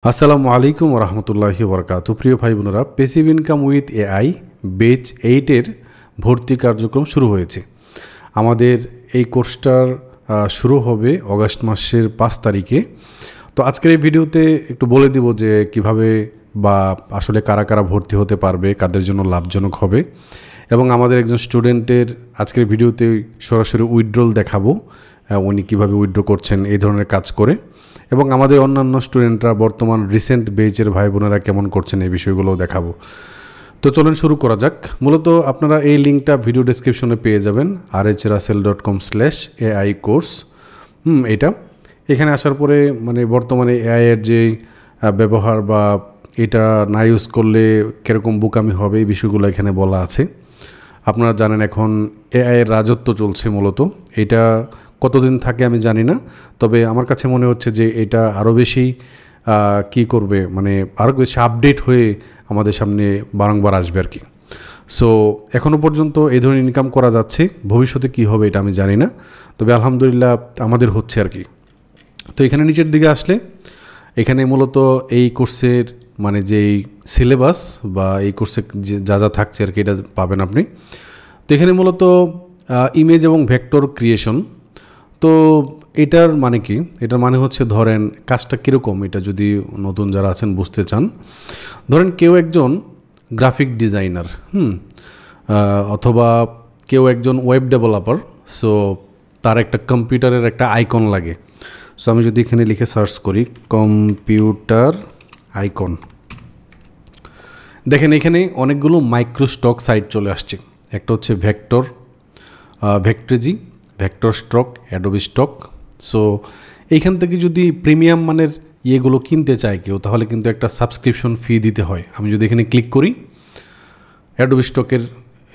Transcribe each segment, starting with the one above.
আসসালামু আলাইকুম রহমতুল্লাহি বরকাতু। প্রিয় ভাই বোনেরা, প্যাসিভ ইনকাম উইথ এআই বেচ 8-এর ভর্তি কার্যক্রম শুরু হয়েছে। আমাদের এই কোর্সটার শুরু হবে অগাস্ট মাসের 5 তারিখে। তো আজকের এই ভিডিওতে একটু বলে দিব যে কিভাবে বা আসলে কারা কারা ভর্তি হতে পারবে, কাদের জন্য লাভজনক হবে, এবং আমাদের একজন স্টুডেন্টের আজকের ভিডিওতে সরাসরি উইথড্রল দেখাবো, উনি কীভাবে উইথড্র করছেন এই ধরনের কাজ করে, এবং আমাদের অন্যান্য স্টুডেন্টরা বর্তমান রিসেন্ট বেচের ভাই বোনেরা কেমন করছেন এই বিষয়গুলোও দেখাবো। তো চলেন শুরু করা যাক। মূলত আপনারা এই লিঙ্কটা ভিডিও ডেসক্রিপশনে পেয়ে যাবেন, rhrussell.com/AI কোর্স। এটা এখানে আসার পরে মানে বর্তমানে এআই এর যে ব্যবহার বা এটা না ইউজ করলে কীরকম বোকামি হবে এই বিষয়গুলো এখানে বলা আছে। আপনারা জানেন এখন এআই এর রাজত্ব চলছে। মূলত এটা কতদিন থাকে আমি জানি না, তবে আমার কাছে মনে হচ্ছে যে এটা আরও বেশি কি করবে, মানে আরও বেশি আপডেট হয়ে আমাদের সামনে বারংবার আসবে আর কি। সো এখনও পর্যন্ত এই ধরনের ইনকাম করা যাচ্ছে, ভবিষ্যতে কি হবে এটা আমি জানি না, তবে আলহামদুলিল্লাহ আমাদের হচ্ছে আর কি। তো এখানে নিচের দিকে আসলে এখানে মূলত এই কোর্সের মানে যেই সিলেবাস বা এই কোর্সে যা যা থাকছে আর কি এটা পাবেন আপনি। তো এখানে মূলত ইমেজ এবং ভেক্টর ক্রিয়েশন। তো এটার মানে কি? এটার মানে হচ্ছে ধরেন কাজটা কীরকম, এটা যদি নতুন যারা আছেন বুঝতে চান, ধরেন কেউ একজন গ্রাফিক ডিজাইনার, অথবা কেউ একজন ওয়েব ডেভেলপার। সো তার একটা কম্পিউটারের একটা আইকন লাগে। সো আমি যদি এখানে লিখে সার্চ করি কম্পিউটার আইকন, দেখেন এখানে অনেকগুলো মাইক্রোস্টক সাইট চলে আসছে। একটা হচ্ছে vector, Vecteezy, vector stock, Adobe stock. So এইখান থেকে যদি প্রিমিয়াম মানের ইয়েগুলো কিনতে চায় কেউ, তাহলে কিন্তু একটা সাবস্ক্রিপশন ফি দিতে হয়। আমি যদি এখানে ক্লিক করি, অ্যাডোবি স্টকের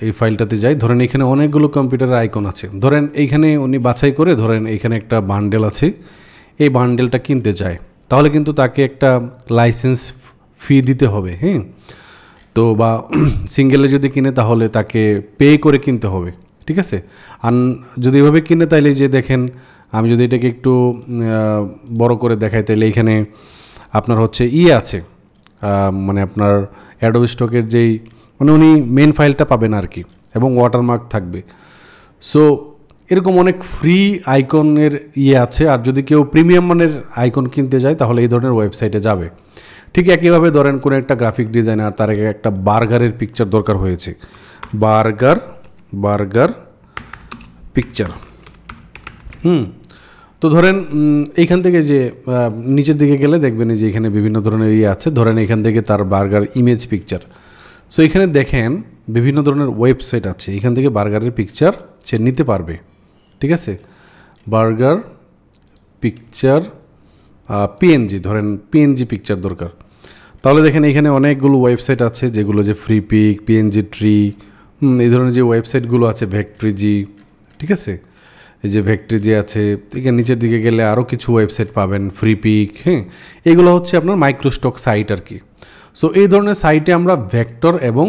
এই ফাইলটাতে যাই, ধরেন এখানে অনেকগুলো কম্পিউটারের আইকন আছে। ধরেন এইখানে উনি বাছাই করে ধরেন এইখানে একটা বান্ডেল আছে, এই বান্ডেলটা কিনতে চায়, তাহলে কিন্তু তাকে একটা লাইসেন্স ফি দিতে হবে। তো বা সিঙ্গেলে যদি কিনে তাহলে তাকে পে করে কিনতে হবে, ঠিক আছে। আর যদি এভাবে কিনে তাইলে যে দেখেন, আমি যদি এটাকে একটু বড় করে দেখাই, তাইলে এখানে আপনার হচ্ছে আছে, মানে আপনার অ্যাডোবি স্টকের যেই মানে উনি মেন ফাইলটা পাবেন আর কি, এবং ওয়াটারমার্ক থাকবে। সো এরকম অনেক ফ্রি আইকনের আছে। আর যদি কেউ প্রিমিয়াম মানের আইকন কিনতে যায় তাহলে এই ধরনের ওয়েবসাইটে যাবে। ঠিক একইভাবে ধরেন কোনো একটা গ্রাফিক ডিজাইনার, তার একটা বার্গারের পিকচার দরকার হয়েছে, বার্গার পিকচার। তো ধরেন এইখান থেকে যে নিচের দিকে গেলে দেখবেন যে এখানে বিভিন্ন ধরনের আছে। ধরেন এখান থেকে তার বার্গার ইমেজ পিকচার। সো এখানে দেখেন বিভিন্ন ধরনের ওয়েবসাইট আছে, এখান থেকে বার্গারের পিকচার সে নিতে পারবে, ঠিক আছে। বার্গার পিকচার পিএনজি, ধরেন পিএনজি পিকচার দরকার, তাহলে দেখেন এখানে অনেকগুলো ওয়েবসাইট আছে যেগুলো যে ফ্রি পিক, পিএনজি ট্রি, এই ধরনের যে ওয়েবসাইটগুলো আছে, ভেক্ট্রিজি, ঠিক আছে। এই যে ভেক্ট্রিজি আছে, এখানে নিচের দিকে গেলে আরও কিছু ওয়েবসাইট পাবেন, ফ্রি পিক। এগুলো হচ্ছে আপনার মাইক্রোস্টক সাইট আর কি। সো এই ধরনের সাইটে আমরা ভেক্টর এবং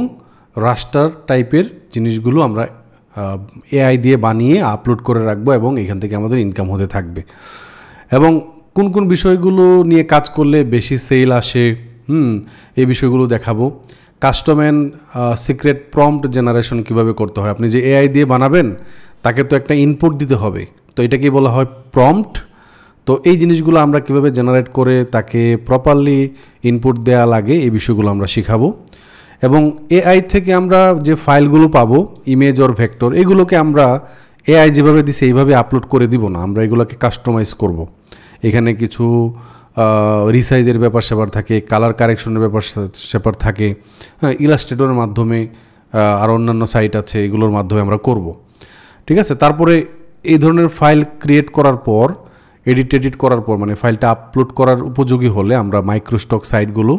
রাস্টার টাইপের জিনিসগুলো আমরা এআই দিয়ে বানিয়ে আপলোড করে রাখবো, এবং এখান থেকে আমাদের ইনকাম হতে থাকবে। এবং কোন কোন বিষয়গুলো নিয়ে কাজ করলে বেশি সেল আসে, এই বিষয়গুলো দেখাবো। Custom and secret prompt generation কীভাবে করতে হয়। আপনি যে এআই দিয়ে বানাবেন তাকে তো একটা ইনপুট দিতে হবে, তো এটাকেই বলা হয় প্রম্পট। তো এই জিনিসগুলো আমরা কীভাবে জেনারেট করে তাকে প্রপারলি ইনপুট দেওয়া লাগে এই বিষয়গুলো আমরা শিখাবো। এবং এআই থেকে আমরা যে ফাইলগুলো পাবো, ইমেজ অর ভেক্টর, এগুলোকে আমরা এআই যেভাবে দিছে এইভাবে আপলোড করে দিব না, আমরা এগুলোকে কাস্টমাইজ করব। এখানে কিছু রিসাইজের ব্যাপার স্যাপার থাকে, কালার কারেকশনের ব্যাপার স্যাপার থাকে, ইলাস্ট্রেটরের মাধ্যমে, আর অন্যান্য সাইট আছে, এগুলোর মাধ্যমে আমরা করব, ঠিক আছে। তারপরে এই ধরনের ফাইল ক্রিয়েট করার পর, এডিট করার পর, মানে ফাইলটা আপলোড করার উপযোগী হলে আমরা মাইক্রোস্টক সাইটগুলো,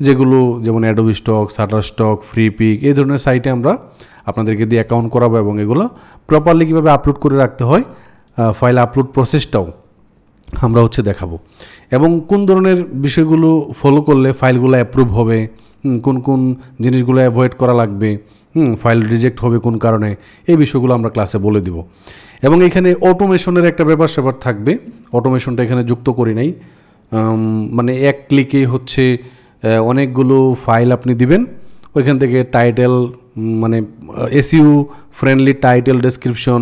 যেগুলো যেমন Adobe Stock, Shutterstock, Freepik, এই ধরনের সাইটে আমরা আপনাদেরকে দিয়ে অ্যাকাউন্ট করাবো, এবং এগুলো প্রপারলি কীভাবে আপলোড করে রাখতে হয়, ফাইল আপলোড প্রসেসটাও আমরা হচ্ছে দেখাবো। এবং কোন ধরনের বিষয়গুলো ফলো করলে ফাইলগুলো অ্যাপ্রুভ হবে, কোন কোন জিনিসগুলো অ্যাভয়েড করা লাগবে, ফাইল রিজেক্ট হবে কোন কারণে, এই বিষয়গুলো আমরা ক্লাসে বলে দিব। এবং এখানে অটোমেশনের একটা ব্যাপার স্যাপার থাকবে, অটোমেশনটা এখানে যুক্ত করি নাই, মানে এক ক্লিকেই হচ্ছে অনেকগুলো ফাইল আপনি দিবেন, ওইখান থেকে টাইটেল মানে এসইউ ফ্রেন্ডলি টাইটেল ডেসক্রিপশন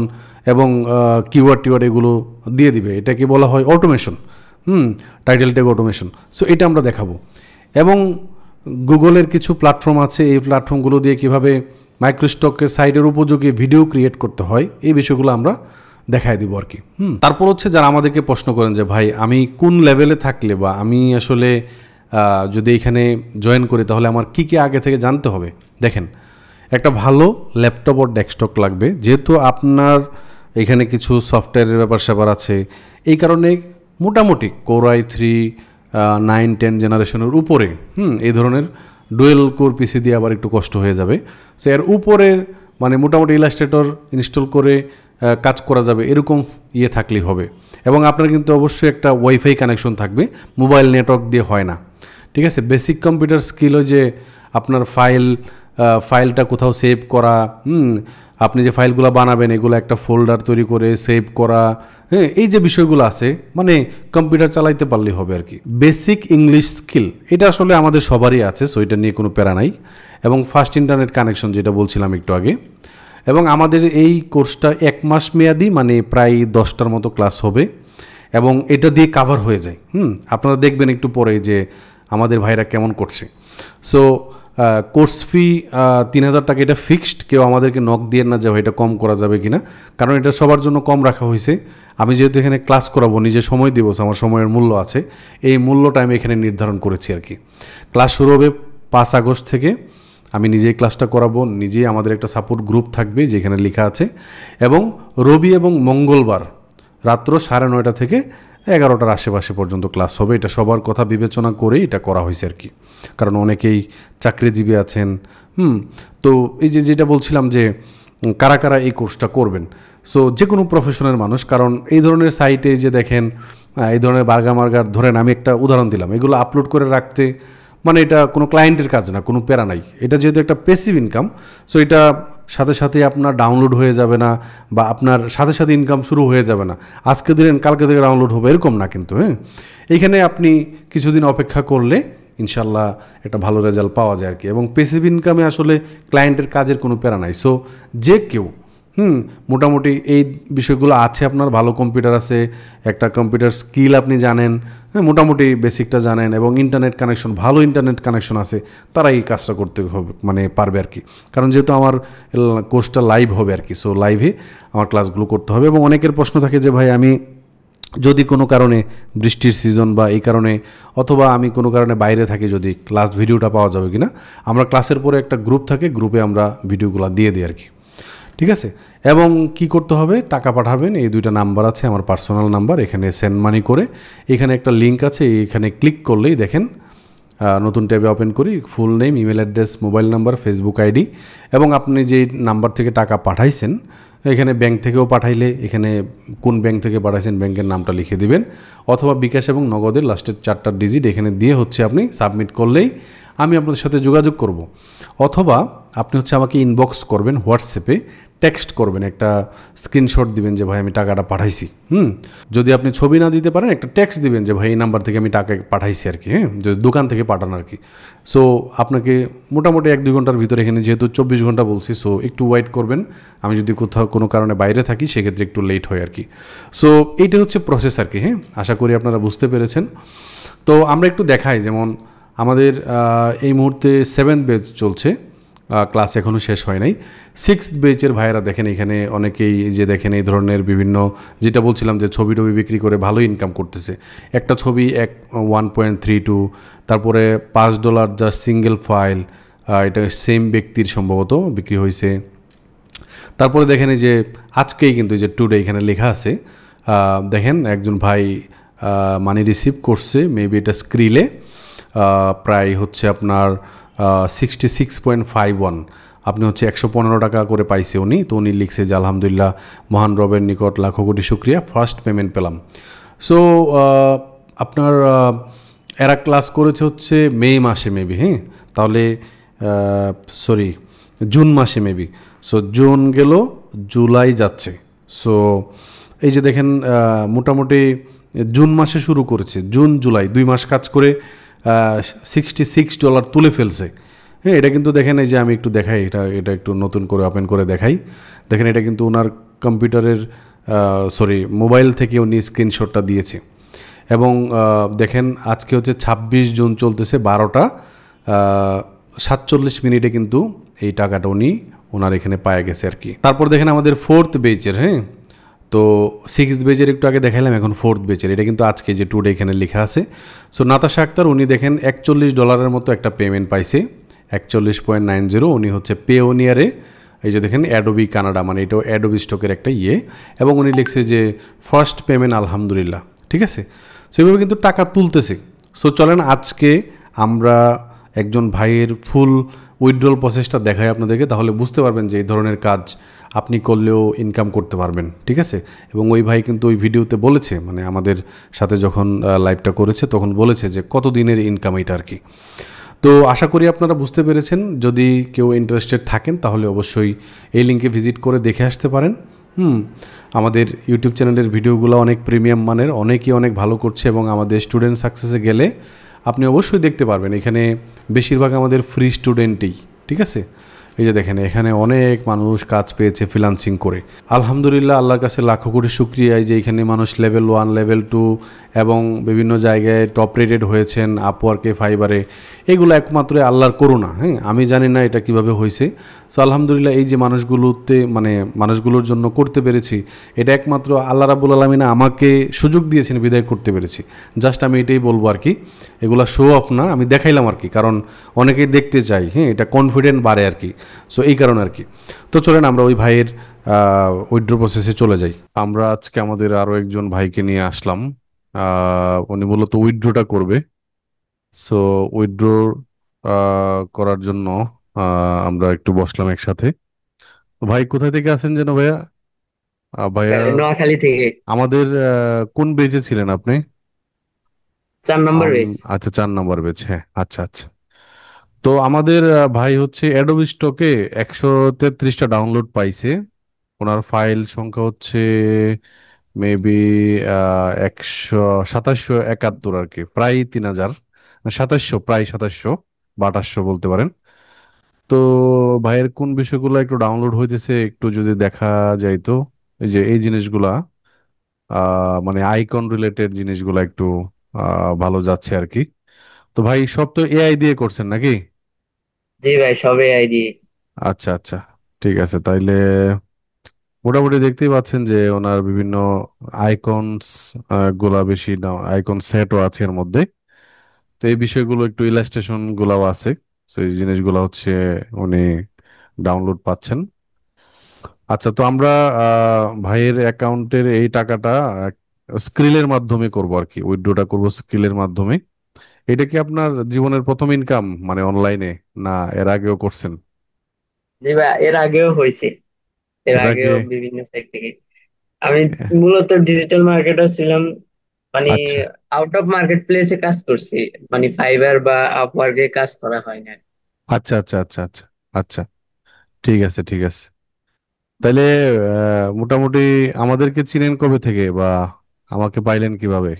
এবং কিওয়ার্ড এগুলো দিয়ে দিবে। এটাকে বলা হয় automation, title tag automation. So এটা আমরা দেখাবো। এবং গুগলের কিছু প্ল্যাটফর্ম আছে, এই প্ল্যাটফর্মগুলো দিয়ে কীভাবে মাইক্রোস্টকের সাইটের উপযোগী ভিডিও ক্রিয়েট করতে হয় এই বিষয়গুলো আমরা দেখাই দিব আর কি। তারপর হচ্ছে যারা আমাদেরকে প্রশ্ন করেন যে ভাই আমি কোন লেভেলে থাকলে বা আমি আসলে যদি এখানে জয়েন করি তাহলে আমার কী কী আগে থেকে জানতে হবে। দেখেন, একটা ভালো ল্যাপটপ ও ডেস্কটপ লাগবে, যেহেতু আপনার এখানে কিছু সফটওয়্যারের ব্যাপার আছে, এই কারণে মোটামুটি Core i3 9-10 জেনারেশনের উপরে এই ধরনের ডুয়েল কোর পিসি দিয়ে আবার একটু কষ্ট হয়ে যাবে। সো এর উপরের মানে মোটামুটি ইলাস্ট্রেটর ইনস্টল করে কাজ করা যাবে এরকম থাকলেই হবে। এবং আপনার কিন্তু অবশ্যই একটা ওয়াইফাই কানেকশন থাকবে, মোবাইল নেটওয়ার্ক দিয়ে হয় না, ঠিক আছে। বেসিক কম্পিউটার স্কিলও যে আপনার ফাইলটা কোথাও সেভ করা, আপনি যে ফাইলগুলো বানাবেন এগুলো একটা ফোল্ডার তৈরি করে সেভ করা, এই যে বিষয়গুলো আছে মানে কম্পিউটার চালাইতে পারলেই হবে আর কি। বেসিক ইংলিশ স্কিল এটা আসলে আমাদের সবারই আছে, সো এটা নিয়ে কোনো প্যারা নাই। এবং ফাস্ট ইন্টারনেট কানেকশন যেটা বলছিলাম একটু আগে। এবং আমাদের এই কোর্সটা 1 মাস মেয়াদি, মানে প্রায় 10টার মতো ক্লাস হবে এবং এটা দিয়ে কাভার হয়ে যায়। আপনারা দেখবেন একটু পরে যে আমাদের ভাইরা কেমন করছে। সো কোর্স ফি 3000 টাকা, এটা ফিক্সড। কেউ আমাদেরকে নক দিয়ে না যে ভাই এটা কম করা যাবে কিনা, কারণ এটা সবার জন্য কম রাখা হয়েছে। আমি যেহেতু এখানে ক্লাস করাবো, নিজে সময় দিব, আমার সময়ের মূল্য আছে, এই মূল্যটা আমি এখানে নির্ধারণ করেছি আর কি। ক্লাস শুরু হবে 5 আগস্ট থেকে। আমি নিজেই ক্লাসটা করাবো, নিজেই আমাদের একটা সাপোর্ট গ্রুপ থাকবে যেখানে লেখা আছে। এবং রবি এবং মঙ্গলবার রাত্র 9:30 থেকে 11টার আশেপাশে পর্যন্ত ক্লাস হবে। এটা সবার কথা বিবেচনা করেই এটা করা হয়েছে আর কি, কারণ অনেকেই চাকরিজীবী আছেন। তো এই যেটা বলছিলাম যে কারা কারা এই কোর্সটা করবেন, সো যে কোনো প্রফেশনের মানুষ। কারণ এই ধরনের সাইটে যে দেখেন এই ধরনের বার্গার ধরেন, আমি একটা উদাহরণ দিলাম, এগুলো আপলোড করে রাখতে মানে এটা কোনো ক্লায়েন্টের কাজ না, কোনো প্যারা নাই। এটা যেহেতু একটা প্যাসিভ ইনকাম, সো এটা সাথে সাথে আপনার ডাউনলোড হয়ে যাবে না বা আপনার সাথে সাথে ইনকাম শুরু হয়ে যাবে না, আজকে দিলেন কালকে থেকে ডাউনলোড হবে এরকম না কিন্তু। এইখানে আপনি কিছুদিন অপেক্ষা করলে ইনশাল্লাহ একটা ভালো রেজাল্ট পাওয়া যায় আর কি। এবং প্যাসিভ ইনকামে আসলে ক্লায়েন্টের কাজের কোনো প্যারা নাই। সো যে কেউ মোটামুটি এই বিষয়গুলো আছে, আপনার ভালো কম্পিউটার আছে, একটা কম্পিউটার স্কিল আপনি জানেন, মোটামুটি বেসিকটা জানেন এবং ইন্টারনেট কানেকশন, ভালো ইন্টারনেট কানেকশন আছে, তারা এই কাজটা করতে হবে মানে পারবে আর কি। কারণ যেহেতু আমার কোর্সটা লাইভ হবে আর কি, সো লাইভে আমার ক্লাসগুলো করতে হবে। এবং অনেকের প্রশ্ন থাকে যে ভাই আমি যদি কোনো কারণে বৃষ্টির সিজন বা এই কারণে অথবা আমি কোনো কারণে বাইরে থাকি, যদি ক্লাস ভিডিওটা পাওয়া যাবে কিনা। আমরা ক্লাসের পরে একটা গ্রুপ থাকে, গ্রুপে আমরা ভিডিওগুলো দিয়ে দিই আর কি, ঠিক আছে। এবং কি করতে হবে, টাকা পাঠাবেন, এই 2টা নাম্বার আছে আমার পার্সোনাল নাম্বার, এখানে সেন্ড মানি করে এখানে একটা লিঙ্ক আছে, এখানে ক্লিক করলেই দেখেন নতুন ট্যাবে ওপেন করি, full name, email address, mobile number, Facebook ID এবং আপনি যে নাম্বার থেকে টাকা পাঠাইছেন, এখানে ব্যাংক থেকেও পাঠাইলে এখানে কোন ব্যাংক থেকে পাঠাইছেন ব্যাংকের নামটা লিখে দিবেন, অথবা বিকাশ এবং নগদের লাস্টের 4টা ডিজিট এখানে দিয়ে হচ্ছে আপনি সাবমিট করলেই আমি আপনাদের সাথে যোগাযোগ করব। অথবা আপনি হচ্ছে আমাকে ইনবক্স করবেন, হোয়াটসঅ্যাপে টেক্সট করবেন, একটা স্ক্রিনশট দিবেন যে ভাই আমি টাকাটা পাঠাইছি। যদি আপনি ছবি না দিতে পারেন একটা টেক্সট দিবেন যে ভাই এই নাম্বার থেকে আমি টাকা পাঠাইছি আর কি, যদি দোকান থেকে পাঠান আর কি। সো আপনাকে মোটামুটি 1-2 ঘন্টার ভিতরে, এখানে যেহেতু 24 ঘন্টা বলছি, সো একটু ওয়েট করবেন। আমি যদি কোথাও কোনো কারণে বাইরে থাকি সেক্ষেত্রে একটু লেট হয় আর কি। সো এইটা হচ্ছে প্রসেস আর কি। আশা করি আপনারা বুঝতে পেরেছেন। তো আমরা একটু দেখাই, যেমন আমাদের এই মুহূর্তে 7th ব্যাচ চলছে, ক্লাস এখনও শেষ হয় নাই। 6th ব্যাচের ভাইয়েরা দেখেন এখানে অনেকেই যে দেখেন এই ধরনের বিভিন্ন, যেটা বলছিলাম যে ছবি টবি বিক্রি করে ভালো ইনকাম করতেছে। একটা ছবি 1.32, তারপরে $5 যা সিঙ্গেল ফাইল, এটা সেম ব্যক্তির সম্ভবত বিক্রি হয়েছে। তারপরে দেখেন এই যে আজকেই কিন্তু যে টুডে এখানে লেখা আছে, দেখেন একজন ভাই মানি রিসিভ করছে, মেবি এটা স্ক্রিলে প্রায় হচ্ছে আপনার 66.51, আপনি হচ্ছে 115 টাকা করে পাইছে উনি। তো উনি লিখছে যে আলহামদুলিল্লাহ, মহান রবের নিকট লাখো কোটি শুক্রিয়া, ফার্স্ট পেমেন্ট পেলাম। সো আপনার এরা ক্লাস করেছে হচ্ছে মে মাসে মেবি, তাহলে সরি জুন মাসে মেবি। সো জুন গেল, জুলাই যাচ্ছে। সো এই যে দেখেন মোটামুটি জুন মাসে শুরু করেছে, জুন জুলাই 2 মাস কাজ করে $66 তুলে ফেলছে। হ্যাঁ, এটা কিন্তু দেখেন, এই যে আমি একটু দেখাই, এটা এটা একটু নতুন করে ওপেন করে দেখাই। দেখেন এটা কিন্তু ওনার কম্পিউটারের, সরি, মোবাইল থেকে উনি স্ক্রিনশটটা দিয়েছে। এবং দেখেন আজকে হচ্ছে 26 জুন, চলতেছে 12টা 47 মিনিটে কিন্তু এই টাকাটা উনি ওনার এখানে পায়ে গেছে আর কি। তারপর দেখেন আমাদের ফোর্থ বেচের, হ্যাঁ, তো সিক্স বেজের একটু আগে দেখাইলাম, এখন ফোর্থ বেজের, এটা কিন্তু আজকে যে টুডে এখানে লেখা আছে। সো নাতাশা আক্তার উনি দেখেন $41 মতো একটা পেমেন্ট পাইছে, 41.90। উনি হচ্ছে পেওনিয়ারে, এই যে দেখেন অ্যাডোবি কানাডা, মানে এটাও অ্যাডোবি স্টকের একটা ইয়ে। এবং উনি লিখছে যে ফার্স্ট পেমেন্ট আলহামদুলিল্লাহ, ঠিক আছে। সো এইভাবে কিন্তু টাকা তুলতেছে। সো চলেন আজকে আমরা একজন ভাইয়ের ফুল উইথড্রল প্রসেসটা দেখাই আপনাদেরকে, তাহলে বুঝতে পারবেন যে এই ধরনের কাজ আপনি করলেও ইনকাম করতে পারবেন, ঠিক আছে। এবং ওই ভাই কিন্তু ওই ভিডিওতে বলেছে, মানে আমাদের সাথে যখন লাইভটা করেছে তখন বলেছে যে কত দিনের ইনকাম এটা আর কি। তো আশা করি আপনারা বুঝতে পেরেছেন। যদি কেউ ইন্টারেস্টেড থাকেন তাহলে অবশ্যই এই লিঙ্কে ভিজিট করে দেখে আসতে পারেন। আমাদের ইউটিউব চ্যানেলের ভিডিওগুলো অনেক প্রিমিয়াম মানের, অনেকেই অনেক ভালো করছে। এবং আমাদের স্টুডেন্ট সাকসেসে গেলে আপনি অবশ্যই দেখতে পারবেন এখানে বেশিরভাগ আমাদের ফ্রি স্টুডেন্টই, ঠিক আছে। এই যে দেখেন এখানে অনেক মানুষ কাজ পেয়েছে ফ্রিল্যান্সিং করে, আলহামদুলিল্লাহ, আল্লাহর কাছে লাখো কোটি শুক্রিয়া যে এখানে মানুষ লেভেল 1, লেভেল 2 এবং বিভিন্ন জায়গায় টপ রেটেড হয়েছেন, আপওয়ার্কে, ফাইবারে। এগুলো একমাত্র আল্লাহর করুণা। হ্যাঁ, আমি জানি না এটা কিভাবে হয়েছে। সো আলহামদুলিল্লাহ, এই যে মানুষগুলোতে, মানে মানুষগুলোর জন্য করতে পেরেছি, এটা একমাত্র আল্লাহ রাব্বুল আলামিন আমাকে সুযোগ দিয়েছেন বিদায় করতে পেরেছি। জাস্ট আমি এটাই বলবো আর কি। এগুলো শো অফ না, আমি দেখাইলাম আর কি, কারণ অনেকেই দেখতে চাই। হ্যাঁ, এটা কনফিডেন্ট বাড়ে আর কি। সো এই কারণে আর কি। তো চলেন আমরা ওই ভাইয়ের উইথড্র প্রসেসে চলে যাই। আমরা আজকে আমাদের আরও একজন ভাইকে নিয়ে আসলাম। উনি মূলত উইথড্রটা করবে। সো উইথড্র করার জন্য আমরা একটু বসলাম একসাথে। ভাই কোথায় থেকে আসেন যেন ভাইয়া? ভাইয়া নোয়াখালী থেকে। আমাদের কোন বেজে ছিলেন আপনি? 4 নম্বর বেস। আচ্ছা, 4 নম্বর বেচ, হ্যাঁ, আচ্ছা আচ্ছা। তো আমাদের ভাই হচ্ছে অ্যাডোবি স্টকে 133টা ডাউনলোড পাইছে। ওনার ফাইল সংখ্যা হচ্ছে মেবি 2771 আর কি, প্রায় 3000, 2700, প্রায় 2700 বা 2800 বলতে পারেন। তো ভাইয়ের কোন বিষয়গুলো একটু ডাউনলোড হইতেছে একটু যদি দেখা যায় তো। এই যে এই জিনিসগুলা, মানে আইকন রিলেটেড জিনিসগুলা একটু ভালো যাচ্ছে আর কি। তো ভাই সব তো এআই দিয়ে করছেন নাকি? জি ভাই, সবে আইডি। আচ্ছা আচ্ছা, ঠিক আছে তাইলে। মোটামুটি দেখতেই পাচ্ছেন যে ওনার বিভিন্ন আইকনস গুলা বেশি না, আইকন সেটও আছে এর মধ্যে। তো এই বিষয়গুলো একটু ইলাস্ট্রেশন গুলাও আছে। তো এই জিনিসগুলো হচ্ছে উনি ডাউনলোড পাচ্ছেন। আচ্ছা, তো আমরা ভাইয়ের অ্যাকাউন্টের এই টাকাটা স্ক্রিলের মাধ্যমে করব আর কি, উইথড্রটা করব স্ক্রিলের মাধ্যমে। এটা কি আপনার জীবনের প্রথম ইনকাম, মানে অনলাইনে, না এর আগেও করছেন? জি ভাই, এর আগেও হয়েছে। এর এর আগে? আগেও বিভিন্ন সাইট থেকে আমি মূলত ডিজিটাল মার্কেটার ছিলাম। মানে আচ্ছা আউট অফ মার্কেট প্লেসে কাজ করছি। মানে ফাইবার বা আপওয়ার্কে কাজ করা হয় না। আচ্ছা আচ্ছা আচ্ছা আচ্ছা আচ্ছা, ঠিক আছে ঠিক আছে। তাইলে মোটামুটি আমাদেরকে চিনেন কবে থেকে, বা আমাকে পাইলেন কিভাবে?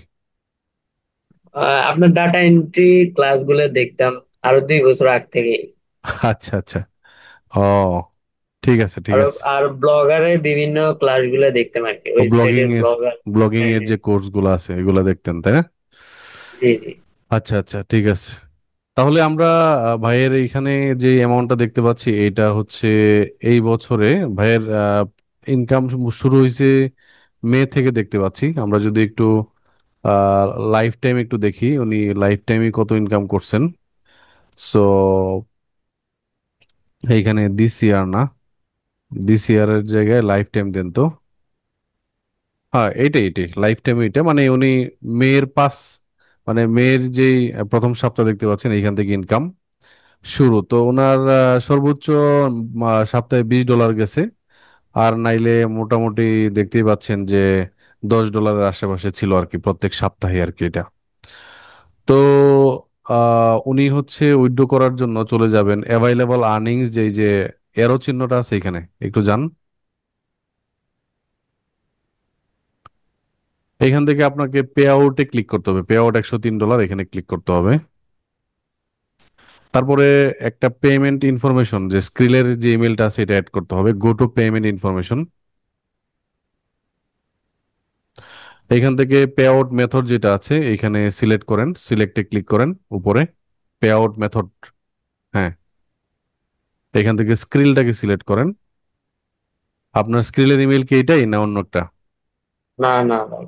আপনার ডাটা এন্ট্রি ক্লাসগুলো দেখতাম আরো 2 বছর আগ থেকে। আচ্ছা আচ্ছা, ও, ঠিক আছে ঠিক আর আছে। আর ব্লগারের বিভিন্ন ক্লাসগুলো দেখতাম আর কি, ব্লগিং ওয়েবসাইটের এর, ব্লগার। ব্লগিং হ্যাঁ এর হ্যাঁ। যে কোর্স গুলো আছে এগুলা দেখতেন, তাই না? জি জি। আচ্ছা আচ্ছা, ঠিক আছে। তাহলে আমরা ভাইয়ের এইখানে যে অ্যামাউন্টটা দেখতে পাচ্ছি এটা হচ্ছে এই বছরে ভাইয়ের ইনকাম শুরু হয়েছে মে থেকে দেখতে পাচ্ছি। আমরা যদি একটু লাইফ টাইম একটু দেখি উনি লাইফ টাইমে কত ইনকাম করছেন। সো এইখানে দিস ইয়ার না, দিস ইয়ারের জায়গায় লাইফ টাইম দেন তো। হ্যাঁ, এইটাই এইটাই লাইফ টাইম, এইটা মানে উনি মেয়ের পাস, মানে মেয়ের যেই প্রথম সপ্তাহ দেখতে পাচ্ছেন এইখান থেকে ইনকাম শুরু। তো ওনার সর্বোচ্চ সপ্তাহে $20 গেছে। আর নাইলে মোটামুটি দেখতেই পাচ্ছেন যে $10 আশেপাশে ছিল আর কি প্রত্যেক সপ্তাহে আর কি এটা। তো উনি হচ্ছে উইথড্র করার জন্য চলে যাবেন অ্যাভাইলেবল আর্নিংস, যেই যে এরো চিহ্নটা আছে এখানে একটু যান। এখান থেকে আপনাকে পে আউটে ক্লিক করতে হবে, পে আউট $103 এখানে ক্লিক করতে হবে। তারপরে একটা পেমেন্ট ইনফরমেশন, যে স্ক্রিলের যে ইমেলটা আছে এটা অ্যাড করতে হবে, গো টু পেমেন্ট ইনফরমেশন। এখান থেকে পে আউট মেথড যেটা আছে এখানে সিলেক্ট করেন, সিলেক্টে ক্লিক করেন উপরে, পে আউট মেথড। হ্যাঁ, এখান থেকে স্ক্রিলটাকে সিলেক্ট করেন। আপনার স্ক্রিলের ইমেল কি এটাই না অন্য একটা? না না ভাই,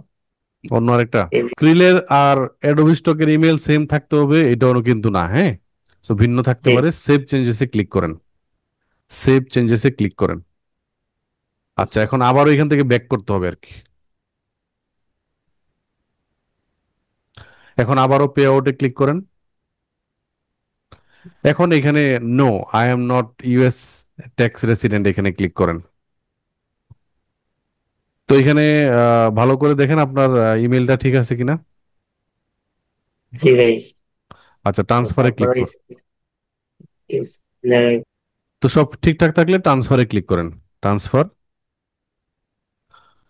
অন্য আরেকটা? এই যে, স্ক্রিলের আর অ্যাডোবি স্টকের ইমেল সেম থাকতে হবে এটাও কিন্তু না, হ্যাঁ। সো ভিন্ন থাকতে জি পারে। সেভ চেঞ্জেসে ক্লিক করেন, সেভ চেঞ্জেসে ক্লিক করেন। আচ্ছা, এখন আবারও এখান থেকে ব্যাক করতে হবে আর কি। এখন আবারও পে আউটে ক্লিক করেন। এখন এখানে no, I am not US tax resident, এখানে ক্লিক করেন। তো এখানে ভালো করে দেখেন আপনার ইমেলটা ঠিক আছে কিনা। জি ভাই। আচ্ছা, ট্রান্সফারে ক্লিক তারপরে করুন। স্কিলের, তো সব ঠিকঠাক থাকলে ট্রান্সফারে ক্লিক করেন, ট্রান্সফার।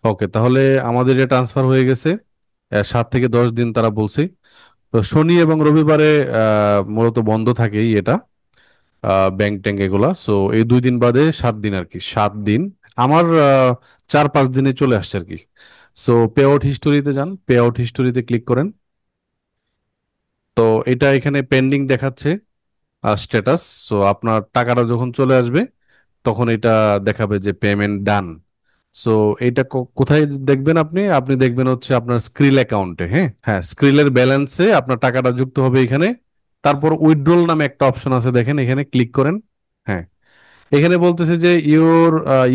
ওকে, তাহলে আমাদের এটা ট্রান্সফার হয়ে গেছে। 7 থেকে 10 দিন তারা বলছে। তো শনি এবং রবিবারে মূলত বন্ধ থাকেই এটা, ব্যাংক ট্যাঙ্ক এগুলা। সো এই 2 দিন বাদে 7 দিন আর কি, 7 দিন। আমার 4-5 দিনে চলে আসছে আর কি। সো পে আউট হিস্টোরিতে যান, পে আউট হিস্টোরিতে ক্লিক করেন। তো এটা এখানে পেন্ডিং দেখাচ্ছে স্ট্যাটাস। সো আপনার টাকাটা যখন চলে আসবে তখন এটা দেখাবে যে পেমেন্ট ডান। সো এটা কোথায় দেখবেন আপনি? আপনি দেখবেন হচ্ছে আপনার স্ক্রিল অ্যাকাউন্টে। হ্যাঁ হ্যাঁ, স্ক্রিলের ব্যালেন্সে আপনার টাকাটা যুক্ত হবে এখানে। তারপর উইথড্রল নামে একটা অপশন আছে, দেখেন এখানে ক্লিক করেন। হ্যাঁ, এখানে বলতেছে যে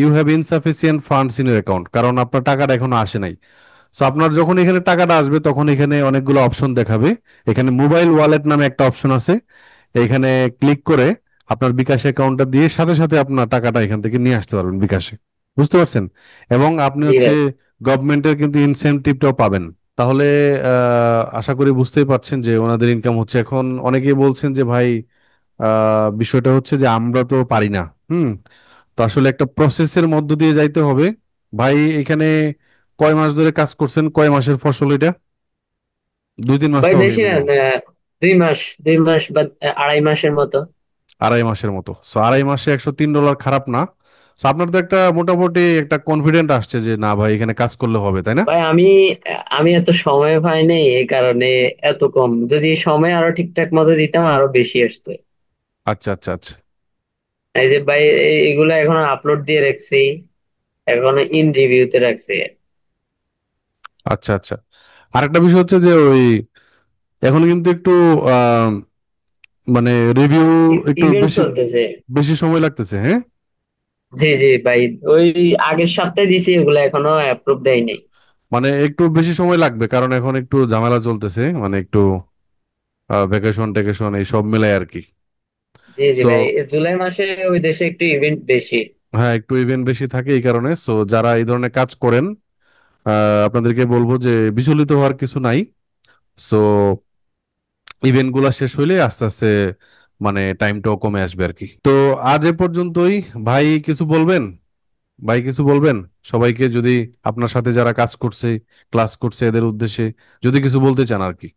you have insufficient funds in your account, কারণ আপনার টাকাটা এখনো আসে নাই। সো আপনার যখন এখানে টাকাটা আসবে তখন এখানে অনেকগুলো অপশন দেখাবে। এখানে মোবাইল ওয়ালেট নামে একটা অপশন আছে, এখানে ক্লিক করে আপনার বিকাশ অ্যাকাউন্টটা দিয়ে সাথে সাথে আপনার টাকাটা এখান থেকে নিয়ে আসতে পারবেন বিকাশে। বুঝতে পারছেন? এবং আপনি জি হচ্ছে ভাই। গভর্নমেন্টের কিন্তু ইনসেনটিভটাও পাবেন। তাহলে আশা করি বুঝতেই পারছেন যে ওনাদের ইনকাম হচ্ছে। এখন অনেকেই বলছেন যে ভাই বিষয়টা হচ্ছে যে আমরা তো পারি না। হুম। তো আসলে একটা প্রসেসের মধ্য দিয়ে যাইতে হবে। ভাই এখানে কয় মাস ধরে কাজ করছেন? কয় মাসের ফসল এটা? 2-3 মাস ভাই তো হবে বেশি না, মিনিমাম। 2 মাস, 2 মাস বা 2.5 মাসের মতো। 2.5 মাসের মতো। সো 2.5 মাসে $103 খারাপ না। সো আপনার তো একটা মোটামুটি একটা কনফিডেন্ট আসছে যে না ভাই এখানে কাজ করলে হবে, তাই না? ভাই আমি এত সময় পাই নাই, এই কারণে এত কম। যদি সময় আরো ঠিকঠাক মতো দিতাম আরো বেশি আসতো। আচ্ছা আচ্ছা আচ্ছা এই যে ভাই, এগুলো এখনো আপলোড দিয়ে রাখছি, এখনো ইন রিভিউতে রাখছি। আচ্ছা আচ্ছা। আরেকটা বিষয় হচ্ছে যে ওই এখন কিন্তু একটু আহ, মানে রিভিউ একটু ইমেল বেশি চলতেছে। বেশি সময় লাগতেছে, হ্যাঁ। জি জি ভাই, ওই আগের সপ্তাহে দিছি, এগুলো এখনো অ্যাপ্রুভ দেয় নাই। মানে একটু বেশি সময় লাগবে কারণ এখন একটু ঝামেলা চলতেছে, মানে একটু ভ্যাকেশন ট্যাকেশন এই সব মিলাই আর কি। জি জি সো ভাই, জুলাই মাসে ওই দেশে একটু ইভেন্ট বেশি। হ্যাঁ, একটু ইভেন্ট বেশি থাকে এই কারণে। সো যারা এই ধরনের কাজ করেন আপনাদেরকে বলবো যে বিচলিত হওয়ার কিছু নাই। সো ইভেন্ট গুলা শেষ হইলে আস্তে আস্তে মানে টাইমটাও কমে আসবে আর কি। তো আজ এ পর্যন্তই। ভাই কিছু বলবেন? ভাই কিছু বলবেন সবাইকে, যদি আপনার সাথে যারা কাজ করছে, ক্লাস করছে এদের উদ্দেশ্যে যদি কিছু বলতে চান আর কি,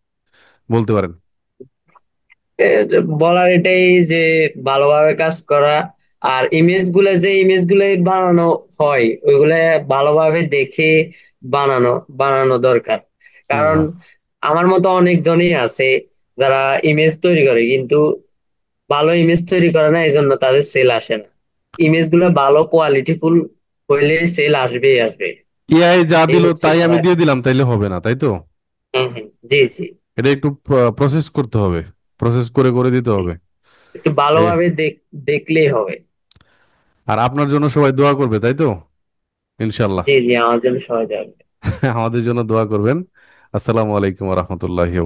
বলতে পারেন। যে বলার এটাই যে ভালোভাবে কাজ করা, আর ইমেজ গুলো বানানো হয় ওইগুলা ভালোভাবে দেখে বানানো বানানো দরকার। কারণ হুম। আমার মতো অনেকজনই আছে যারা ইমেজ তৈরি করে, কিন্তু ভালো ইমেজ তৈরি করে না, এই জন্য তাদের সেল আসে না। ইমেজ গুলো ভালো কোয়ালিটিফুল হইলে সেল আসবেই আসবে। এআই যা এই দিল হচ্ছে তাই আমি ব্যাপার। দিয়ে দিলাম তাইলে হবে না, তাই তো? হ্যাঁ হ্যাঁ, জি জি। এটা একটু প্রসেস করতে হবে, প্রসেস করে করে দিতে হবে। একটু এ ভালোভাবে দেখলেই হবে। আর আপনার জন্য সবাই দোয়া করবে, তাই তো? ইনশাল্লাহ। জি জি, আমার জন্য সহজ হবে। আমাদের জন্য দোয়া করবেন। আসসালামু আলাইকুম রহমতুল্লাহি